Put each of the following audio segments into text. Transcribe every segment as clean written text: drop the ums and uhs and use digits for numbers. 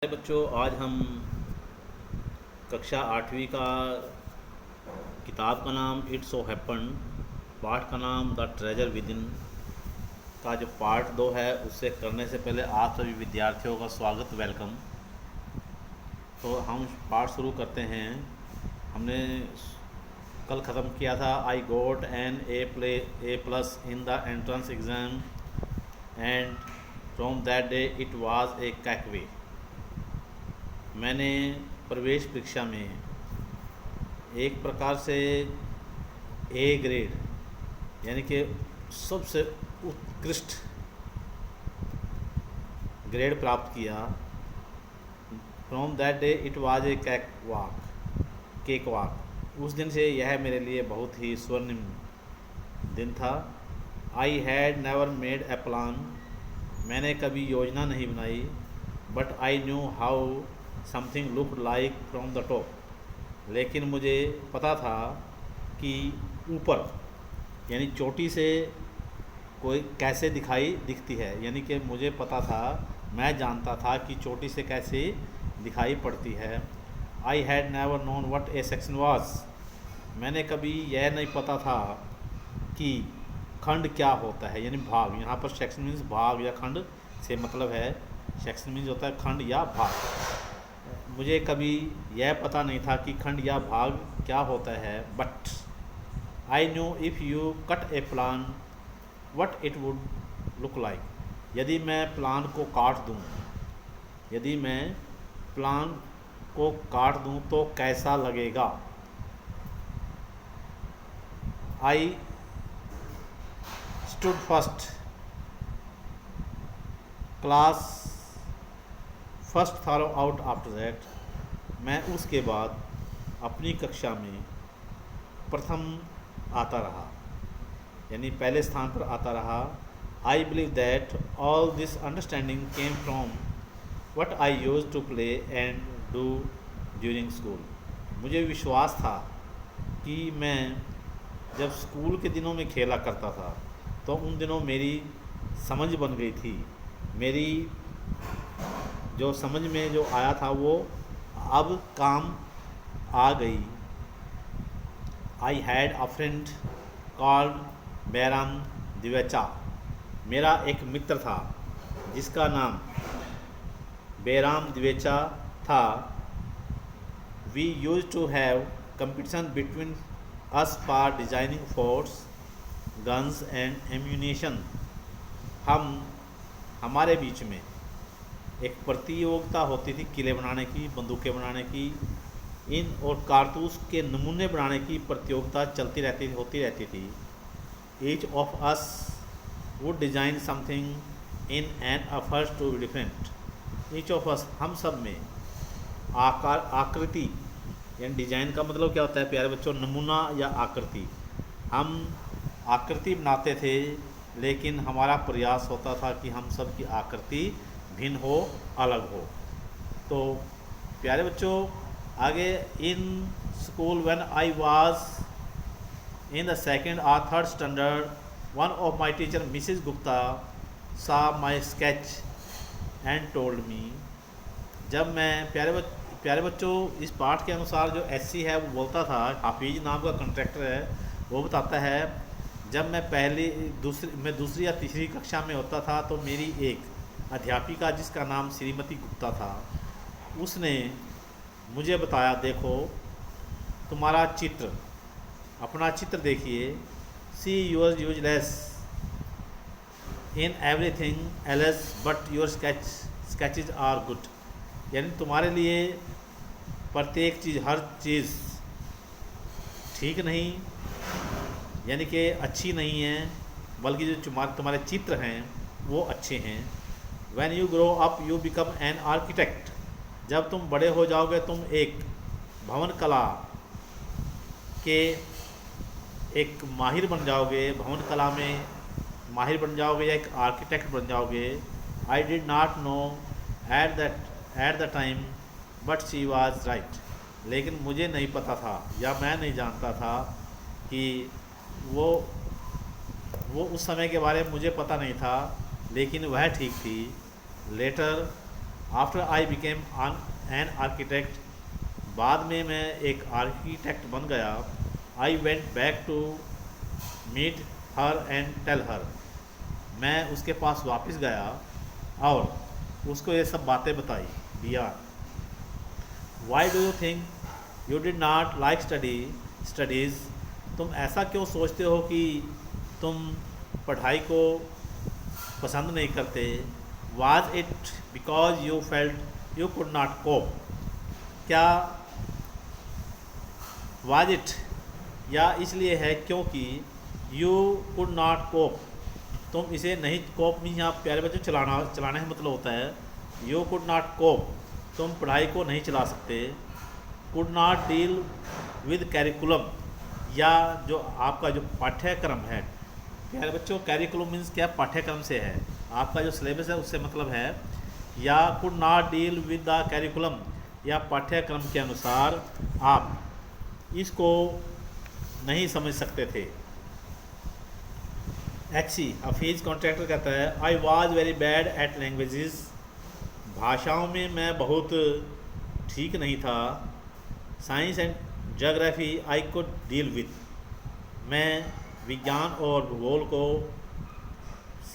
बच्चों, आज हम कक्षा 8वीं का किताब का नाम इट्स सो हैपन, पाठ का नाम द ट्रेजर विद इन का जो पार्ट 2 है उससे करने से पहले आप सभी विद्यार्थियों का स्वागत, वेलकम। तो हम पाठ शुरू करते हैं। हमने कल ख़त्म किया था I got an A plus in the entrance exam and from that day it was a cakewalk. मैंने प्रवेश परीक्षा में एक प्रकार से ए ग्रेड यानी कि सबसे उत्कृष्ट ग्रेड प्राप्त किया। From that day it was A cake walk. उस दिन से यह मेरे लिए बहुत ही स्वर्णिम दिन था। I had never made a plan, मैंने कभी योजना नहीं बनाई। But I knew how something look like from the top, लेकिन मुझे पता था कि ऊपर यानी चोटी से कोई कैसे दिखती है, यानी कि मुझे पता था, मैं जानता था कि चोटी से कैसे दिखाई पड़ती है। I had never known what A section was, मैंने कभी यह नहीं पता था कि खंड क्या होता है, यानी भाग। यहाँ पर सेक्शन मीन्स भाग या खंड से मतलब है, सेक्शन मीन्स होता है खंड या भाग। मुझे कभी यह पता नहीं था कि खंड या भाग क्या होता है। But I knew if you cut A plan what it would look like, यदि मैं प्लान को काट दूं तो कैसा लगेगा। I stood first class first thorough out after that, मैं उसके बाद अपनी कक्षा में प्रथम आता रहा, यानी पहले स्थान पर आता रहा। I believe that all this understanding came from what I used to play and do during school, मुझे विश्वास था कि मैं जब स्कूल के दिनों में खेला करता था तो उन दिनों मेरी समझ बन गई थी। मेरी जो समझ में जो आया था वो अब काम आ गई। I had a friend called Bairam Divecha, मेरा एक मित्र था जिसका नाम बैराम दिवेचा था। We use to have competition between us for designing forts guns and ammunition, हमारे बीच में एक प्रतियोगिता होती थी किले बनाने की, बंदूकें बनाने की, इन और कारतूस के नमूने बनाने की प्रतियोगिता होती रहती थी। Each of us would design something in an effort to different, each of us हम सब में आकृति यानी डिज़ाइन का मतलब क्या होता है प्यारे बच्चों, नमूना या आकृति। हम आकृति बनाते थे, लेकिन हमारा प्रयास होता था कि हम सब की आकृति भिन्न हो, अलग हो। तो प्यारे बच्चों आगे, in school when I was in the second और third standard, one of my teacher Mrs Gupta saw my sketch and told me. जब मैं प्यारे बच्चों इस पाठ के अनुसार जो एससी है वो बोलता था, हाफिज नाम का कॉन्ट्रैक्टर है, वो बताता है जब मैं दूसरी या तीसरी कक्षा में होता था तो मेरी एक अध्यापिका जिसका नाम श्रीमती गुप्ता था, उसने मुझे बताया, देखो तुम्हारा चित्र, अपना चित्र देखिए, see your useless in everything else but your sketches are good, यानी तुम्हारे लिए प्रत्येक चीज़, हर चीज़ ठीक नहीं, यानी कि अच्छी नहीं है, बल्कि जो तुम्हारे चित्र हैं वो अच्छे हैं। When you grow up you become an architect, जब तुम बड़े हो जाओगे तुम एक भवन कला के एक माहिर बन जाओगे, भवन कला में माहिर बन जाओगे या एक आर्किटेक्ट बन जाओगे। I did not know at the time but she was right, लेकिन मुझे नहीं पता था या मैं नहीं जानता था कि वो उस समय के बारे में मुझे पता नहीं था, लेकिन वह ठीक थी। Later after I became an architect, बाद में मैं एक आर्किटेक्ट बन गया। I went back to meet her and tell her, मैं उसके पास वापस गया और उसको ये सब बातें बताई दिया। Why do you think you did not like studies, तुम ऐसा क्यों सोचते हो कि तुम पढ़ाई को पसंद नहीं करते। Was it because you felt you could not cope, क्या वाज इट या इसलिए है क्योंकि यू कुड नॉट कोप, तुम इसे नहीं, कोप में यहाँ प्यारे बच्चों चलाने का मतलब होता है यू कुड नॉट कोप, तुम पढ़ाई को नहीं चला सकते। Could not deal with curriculum, या जो आपका जो पाठ्यक्रम है, प्यारे बच्चों कैरिकुलम मीन्स क्या, पाठ्यक्रम से है, आपका जो सिलेबस है उससे मतलब है। या could not deal with the curriculum, या पाठ्यक्रम के अनुसार आप इसको नहीं समझ सकते थे। एक्सी हफीज़ कॉन्ट्रैक्टर कहता है I was very bad at languages, भाषाओं में मैं बहुत ठीक नहीं था। Science and geography I could deal with, मैं विज्ञान और भूगोल को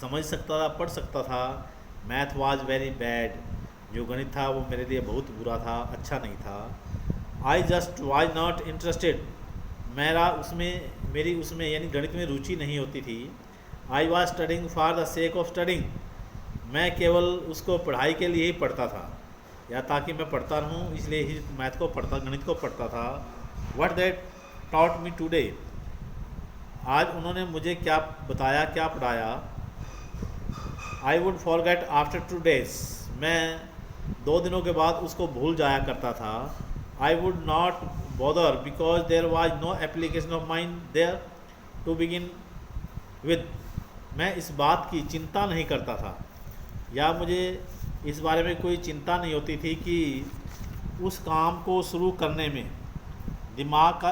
समझ सकता था, पढ़ सकता था। मैथ वाज वेरी बैड, जो गणित था वो मेरे लिए बहुत बुरा था, अच्छा नहीं था। I just was not interested, मेरी उसमें यानी गणित में रुचि नहीं होती थी। I was studying for the sake of studying, मैं केवल उसको पढ़ाई के लिए ही पढ़ता था, या ताकि मैं पढ़ता रहूँ इसलिए ही मैथ को पढ़ता, गणित को पढ़ता था। What that taught me today, आज उन्होंने मुझे क्या बताया, क्या पढ़ाया। I would forget after 2 days, मैं 2 दिनों के बाद उसको भूल जाया करता था। I would not bother because there was no application of mind there to begin with, मैं इस बात की चिंता नहीं करता था, या मुझे इस बारे में कोई चिंता नहीं होती थी कि उस काम को शुरू करने में दिमाग का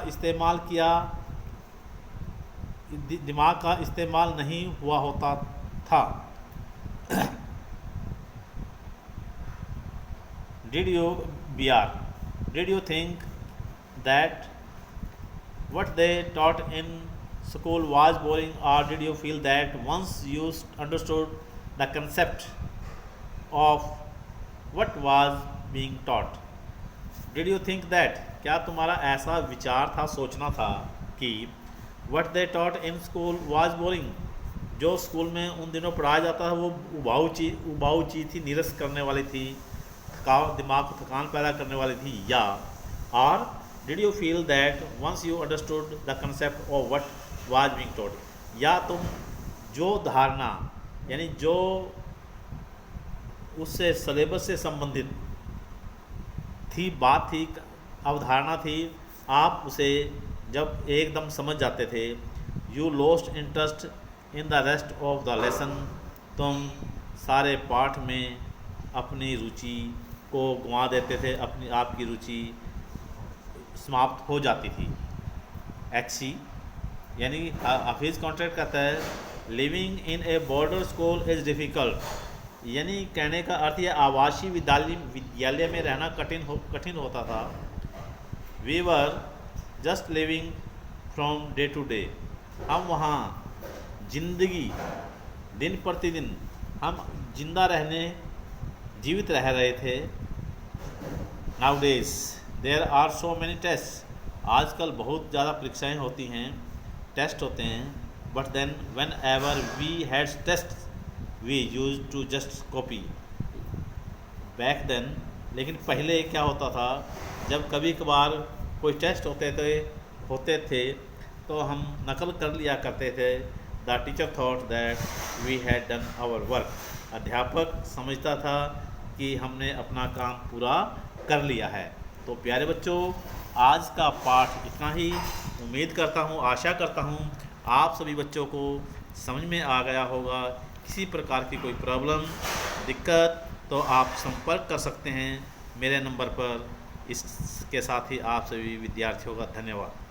इस्तेमाल नहीं हुआ होता था। Did you think that what they taught in school was boring, or did you feel that once you understood the concept of what was being taught? Did you think that, क्या तुम्हारा ऐसा विचार था, सोचना था कि what they taught in school was boring, जो school में उन दिनों पढ़ाया जाता है वो उबाऊ चीज़ थी, नीरस करने वाली थी, दिमाग को थकान पैदा करने वाली थी। या और did you feel that once you understood the concept of what was being taught, या तुम जो धारणा यानी जो उससे सिलेबस से संबंधित थी, बात थी, अवधारणा थी, आप उसे जब एकदम समझ जाते थे। You lost interest in the rest of the lesson, तुम सारे पाठ में अपनी रुचि को गंवा देते थे, आपकी रुचि समाप्त हो जाती थी। एक्सी यानी हफीज़ कॉन्ट्रैक्ट कहता है living in A border school is difficult, यानी कहने का अर्थ यह आवासीय विद्यालय में रहना कठिन होता था। We were just living from day to day, हम वहाँ जिंदगी दिन प्रतिदिन हम जीवित रह रहे थे। Now days there are so many test, आजकल बहुत ज़्यादा परीक्षाएं होती हैं, टेस्ट होते हैं। But then whenever we had test we use to just copy back then, लेकिन पहले क्या होता था, जब कभी कभार कोई टेस्ट होते थे तो हम नकल कर लिया करते थे। The teacher thought that we had done our work, अध्यापक समझता था कि हमने अपना काम पूरा कर लिया है। तो प्यारे बच्चों, आज का पाठ इतना ही। उम्मीद करता हूँ, आशा करता हूँ आप सभी बच्चों को समझ में आ गया होगा। किसी प्रकार की कोई प्रॉब्लम, दिक्कत तो आप संपर्क कर सकते हैं मेरे नंबर पर। इसके साथ ही आप सभी विद्यार्थियों का धन्यवाद।